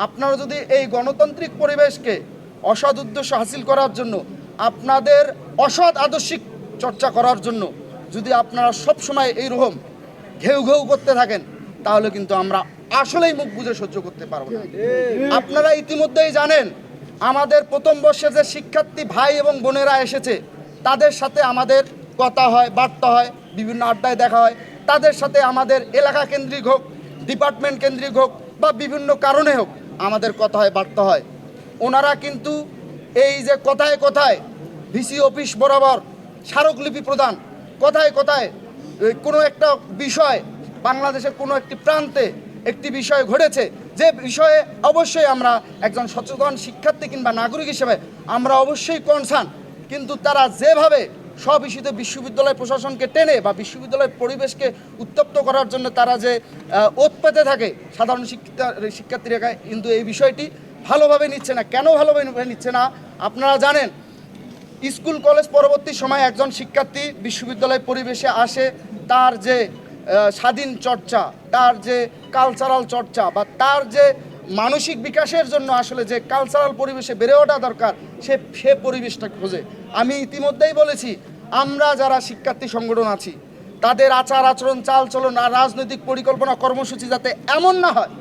আপনারা যদি এই গণতান্ত্রিক পরিবেশকে অসৎ উদ্দেশ্য হাসিল করার জন্য, আপনাদের অসৎ আদর্শিক চর্চা করার জন্য যদি আপনারা সবসময় এইরকম ঘেউ ঘেউ করতে থাকেন, তাহলে কিন্তু আমরা আসলেই মুখ বুজে সহ্য করতে পারবো না। আপনারা ইতিমধ্যেই জানেন, আমাদের প্রথম বর্ষের যে শিক্ষার্থী ভাই এবং বোনেরা এসেছে, তাদের সাথে আমাদের কথা হয়, বার্তা হয়, বিভিন্ন আড্ডায় দেখা হয়। তাদের সাথে আমাদের এলাকা কেন্দ্রিক হোক, ডিপার্টমেন্ট কেন্দ্রিক হোক বা বিভিন্ন কারণে হোক, আমাদের কথা হয়, বার্তা হয়। ওনারা কিন্তু এই যে কথায় কথায় ভিসি অফিস বরাবর স্মারকলিপি প্রদান, কথায় কথায় কোনো একটা বিষয়, বাংলাদেশের কোনো একটি প্রান্তে একটি বিষয় ঘটেছে, যে বিষয়ে অবশ্যই আমরা একজন সচেতন শিক্ষার্থী কিংবা নাগরিক হিসেবে আমরা অবশ্যই কনসার্ন, কিন্তু তারা যেভাবে সব ইস্যুতে বিশ্ববিদ্যালয় প্রশাসনকে টেনে বা বিশ্ববিদ্যালয়ের পরিবেশকে উত্তপ্ত করার জন্য তারা যে ওত পেতে থাকে সাধারণ শিক্ষার্থীরা, কিন্তু এই বিষয়টি ভালোভাবে নিচ্ছে না। কেন ভালোভাবে নিচ্ছে না আপনারা জানেন। স্কুল কলেজ পরবর্তী সময়ে একজন শিক্ষার্থী বিশ্ববিদ্যালয় পরিবেশে আসে, তার যে স্বাধীন চর্চা, তার যে কালচারাল চর্চা বা তার যে মানসিক বিকাশের জন্য আসলে যে কালচারাল পরিবেশে বেড়ে ওঠা দরকার, সে পরিবেশটা খোঁজে। আমি ইতিমধ্যেই বলেছি, আমরা যারা শিক্ষার্থী সংগঠন আছি, তাদের আচার আচরণ, চাল চলন আর রাজনৈতিক পরিকল্পনা কর্মসূচি যাতে এমন না হয়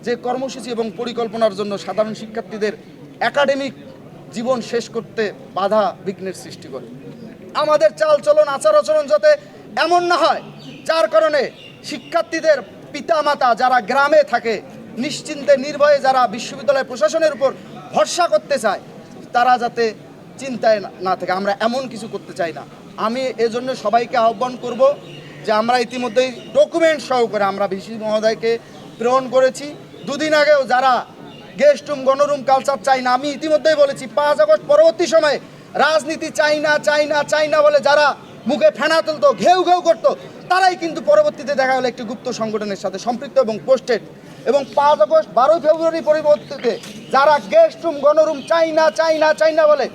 যে কর্মসূচি এবং পরিকল্পনার জন্য সাধারণ শিক্ষার্থীদের একাডেমিক জীবন শেষ করতে বাধা বিঘ্নের সৃষ্টি করে। আমাদের চাল চলন, আচার আচরণ যাতে এমন না হয় যার কারণে শিক্ষার্থীদের পিতামাতা যারা গ্রামে থাকে, নিশ্চিন্তে নির্ভয়ে যারা বিশ্ববিদ্যালয় প্রশাসনের উপর ভরসা করতে চায়, তারা যাতে চিন্তায় না থাকে। আমরা এমন কিছু করতে চাই না। আমি এজন্য সবাইকে আহ্বান করব যে আমরা ইতিমধ্যেই ডকুমেন্ট সহকারে আমরা ভিসি মহোদয়কে প্রেরণ করেছি। দুদিন আগেও যারা গেস্ট রুম, গণরুম কালচার চাই না, আমি ইতিমধ্যেই বলেছি 5 আগস্ট পরবর্তী সময়ে রাজনীতি চাই না চাই না চাই না বলে যারা মুখে ফেনা তুলতো, ঘেউ ঘেউ করতো, তারাই কিন্তু পরবর্তীতে দেখা গেলো একটি গুপ্ত সংগঠনের সাথে সম্পৃক্ত এবং পোস্টেড। এবং 5 আগস্ট 12 ফেব্রুয়ারি পরবর্তীতে যারা গেস্ট রুম, গণরুম চাই না চাই না চাই না বলে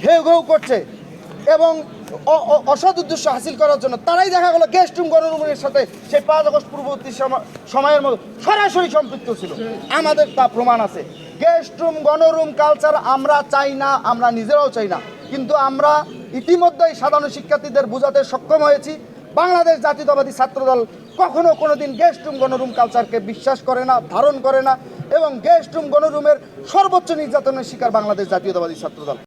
ঘেউ ঘেউ করছে এবং অসৎ উদ্দেশ্য হাসিল করার জন্য, তারাই দেখা গেলো গেস্ট রুম, গণরুমের সাথে সেই 5 আগস্ট পূর্ববর্তী সময়ের মতো সরাসরি সম্পৃক্ত ছিল। আমাদের তা প্রমাণ আছে। গেস্ট রুম, গণরুম কালচার আমরা চাই না, আমরা নিজেরাও চাই না, কিন্তু আমরা ইতিমধ্যেই সাধারণ শিক্ষার্থীদের বোঝাতে সক্ষম হয়েছি বাংলাদেশ জাতীয়তাবাদী ছাত্রদল কখনো কোনোদিন গেস্ট রুম, গণরুম কালচারকে বিশ্বাস করে না, ধারণ করে না, এবং গেস্ট রুম, গণরুমের সর্বোচ্চ নির্যাতনের শিকার বাংলাদেশ জাতীয়তাবাদী ছাত্রদল।